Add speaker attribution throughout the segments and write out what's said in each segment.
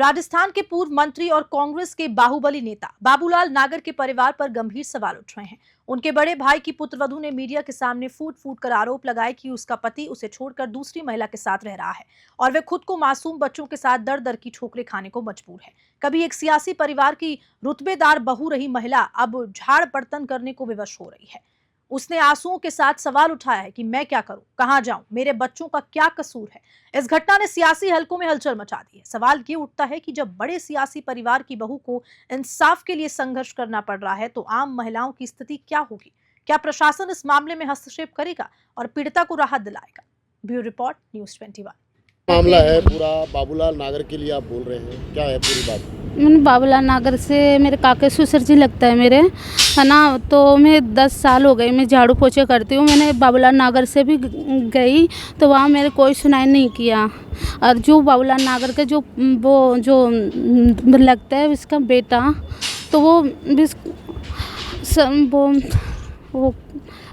Speaker 1: राजस्थान के पूर्व मंत्री और कांग्रेस के बाहुबली नेता बाबूलाल नागर के परिवार पर गंभीर सवाल उठ रहे हैं। उनके बड़े भाई की पुत्रवधू ने मीडिया के सामने फूट फूट कर आरोप लगाए कि उसका पति उसे छोड़कर दूसरी महिला के साथ रह रहा है और वे खुद को मासूम बच्चों के साथ दर दर की ठोकरें खाने को मजबूर है। कभी एक सियासी परिवार की रुतबेदार बहू रही महिला अब झाड़ बर्तन करने को विवश हो रही है। उसने आंसुओं के साथ सवाल उठाया है कि मैं क्या करूं, कहां जाऊं, मेरे बच्चों का क्या कसूर है। इस घटना ने सियासी हलकों में हलचल मचा दी है। सवाल ये उठता है कि जब बड़े सियासी परिवार की बहू को इंसाफ के लिए संघर्ष करना पड़ रहा है तो आम महिलाओं की स्थिति क्या होगी। क्या प्रशासन इस मामले में हस्तक्षेप करेगा और पीड़िता को राहत दिलाएगा। Bureau report news 21।
Speaker 2: मामला है पूरा बाबूलाल नागर के लिए आप बोल रहे हैं, क्या है पूरी बात?
Speaker 3: बाबूलाल नागर से मेरे काके ससुर जी लगता है मेरे, है ना। तो मैं 10 साल हो गए मैं झाड़ू पोछे करती हूँ। मैंने बाबूलाल नागर से भी गई तो वहाँ मेरे कोई सुनाई नहीं किया। और जो बाबूलाल नागर के जो लगता है उसका बेटा, तो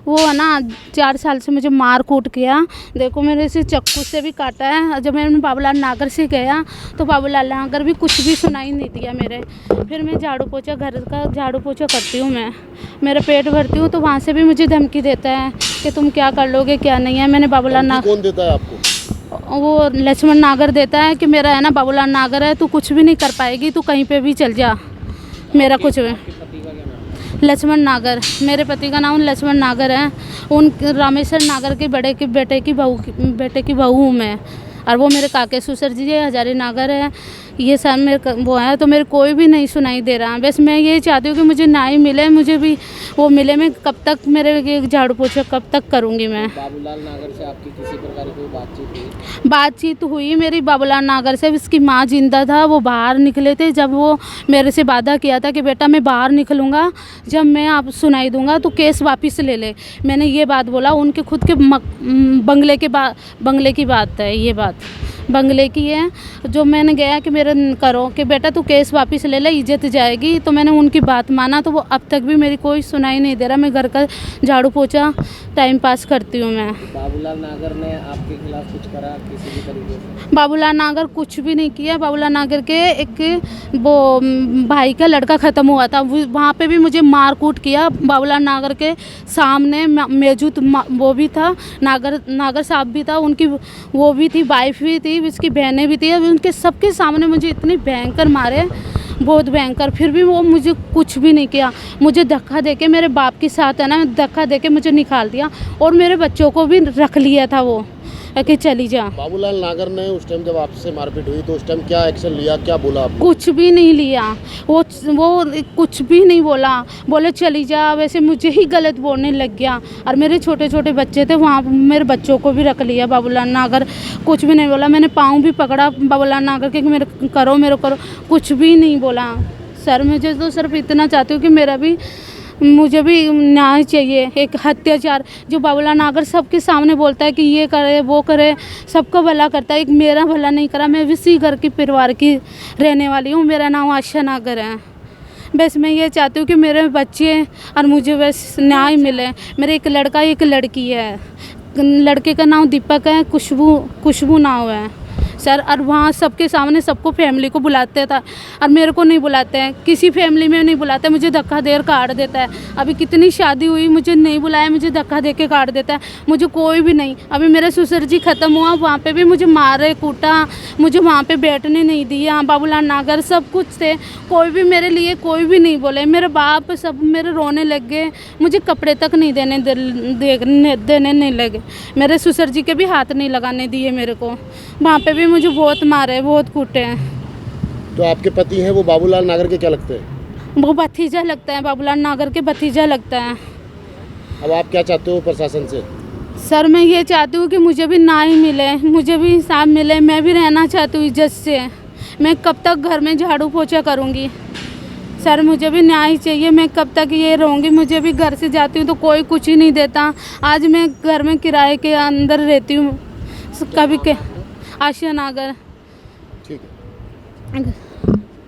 Speaker 3: वो है ना 4 साल से मुझे मार कूट किया। देखो मेरे से चाकू से भी काटा है। जब मैंने बाबूलाल नागर से गया तो बाबूलाल नागर भी कुछ भी सुनाई नहीं दिया मेरे। फिर मैं झाड़ू पोछा घर का झाड़ू पोछा करती हूँ, मैं मेरा पेट भरती हूँ तो वहाँ से भी मुझे धमकी देता है कि तुम क्या कर लोगे क्या नहीं है। मैंने बाबूलाल नागर,
Speaker 2: कौन देता है आपको?
Speaker 3: वो लक्ष्मण नागर देता है कि मेरा है ना बाबूलाल नागर है, तू कुछ भी नहीं कर पाएगी, तू कहीं पर भी चल जा, मेरा कुछ भी। लक्ष्मण नागर, मेरे पति का नाम लक्ष्मण नागर है। उन रामेश्वर नागर के बेटे की बहू हूँ मैं। और वो मेरे काके ससुर जी हजारी नागर है। ये सब मेरे वो है, तो मेरे कोई भी नहीं सुनाई दे रहा। बस मैं यही चाहती हूँ कि मुझे न्याय मिले, मुझे भी वो मिले। मैं कब तक मेरे झाड़ू पोछा कब तक करूँगी मैं।
Speaker 4: बाबूलाल नागर से आपकी किसी प्रकार की कोई बातचीत हुई?
Speaker 3: बातचीत हुई मेरी बाबूलाल नागर से। उसकी माँ जिंदा था, वो बाहर निकले थे। जब वो मेरे से वादा किया था कि बेटा मैं बाहर निकलूँगा जब मैं आप सुनाई दूंगा तो केस वापस ले ले, मैंने ये बात बोला। उनके खुद के बंगले की बात है, ये बात बंगले की है। जो मैंने गया कि मेरे करो कि बेटा तू केस वापस ले ले, इज्जत जाएगी। तो मैंने उनकी बात माना, तो वो अब तक भी मेरी कोई सुनाई नहीं दे रहा। मैं घर का झाड़ू पोछा टाइम पास करती हूँ मैं।
Speaker 4: बाबूलाल नागर ने आपके खिलाफ कुछ करा किसी भी तरीके से?
Speaker 3: बाबूलाल नागर कुछ भी नहीं किया। बाबूलाल नागर के एक वो भाई का लड़का ख़त्म हुआ था, वहाँ पे भी मुझे मार कूट किया। बाबूलाल नागर के सामने मौजूद वो भी था, नागर साहब भी था, उनकी वो भी थी, वाइफ भी थी, उसकी बहनें भी थी। उनके सबके सामने मुझे इतनी भयंकर मारे, बहुत भयंकर। फिर भी वो मुझे कुछ भी नहीं किया। मुझे धक्का देके, मेरे बाप के साथ है ना, धक्का देके मुझे निकाल दिया और मेरे बच्चों को भी रख लिया था वो कि चली जा।
Speaker 2: बाबूलाल नागर ने उस टाइम जब आपसे मारपीट हुई तो उस टाइम क्या एक्शन लिया, क्या बोला आपने?
Speaker 3: कुछ भी नहीं लिया। वो कुछ भी नहीं बोला, बोले चली जा। वैसे मुझे ही गलत बोलने लग गया। और मेरे छोटे छोटे बच्चे थे वहाँ, मेरे बच्चों को भी रख लिया बाबूलाल नागर। कुछ भी नहीं बोला। मैंने पाँव भी पकड़ा बाबूलाल नागर के कि मेरे करो, कुछ भी नहीं बोला। सर मुझे तो सिर्फ इतना चाहती हूँ कि मुझे भी न्याय चाहिए। एक अत्याचार जो बाबूलाल नागर सबके सामने बोलता है कि ये करे वो करे, सबका भला करता है, एक मेरा भला नहीं करा। मैं इसी घर की परिवार की रहने वाली हूँ। मेरा नाम आशा नागर है। बस मैं ये चाहती हूँ कि मेरे बच्चे और मुझे बस न्याय मिले। मेरे एक लड़का एक लड़की है। लड़के का नाम दीपक है, खुशबू नाम है सर। और वहाँ सबके सामने सबको फैमिली को बुलाते था और मेरे को नहीं बुलाते हैं, किसी फैमिली में नहीं बुलाते। मुझे धक्का देकर काट देता है। अभी कितनी शादी हुई, मुझे नहीं बुलाया, मुझे धक्का दे के काट देता है। मुझे कोई भी नहीं। अभी मेरे ससुर जी ख़त्म हुआ, वहाँ पे भी मुझे मारे कूटा, मुझे वहाँ पे बैठने नहीं दिया। बाबूलाल नागर सब कुछ थे, कोई भी मेरे लिए कोई भी नहीं बोले। मेरे बाप सब मेरे रोने लग गए, मुझे कपड़े तक नहीं देने नहीं लगे। मेरे ससुर जी के भी हाथ नहीं लगाने दिए मेरे को। वहाँ पे भी मुझे बहुत मारे, बहुत कूटे हैं।
Speaker 2: तो आपके पति हैं वो बाबूलाल नागर के क्या लगते हैं?
Speaker 3: वो भतीजा लगता है, बाबूलाल नागर के भतीजा लगता है।
Speaker 2: अब आप क्या चाहते हो प्रशासन से?
Speaker 3: सर मैं ये चाहती हूँ कि मुझे भी न्याय मिले, मुझे भी इंसाफ मिले। मैं भी रहना चाहती हूँ इज्जत से। मैं कब तक घर में झाड़ू पोछा करूँगी सर? मुझे भी न्याय चाहिए। मैं कब तक ये रहूँगी? मुझे भी घर से जाती हूँ तो कोई कुछ ही नहीं देता। आज मैं घर में किराए के अंदर रहती हूँ। कभी के आशा नागर।
Speaker 2: ठीक है।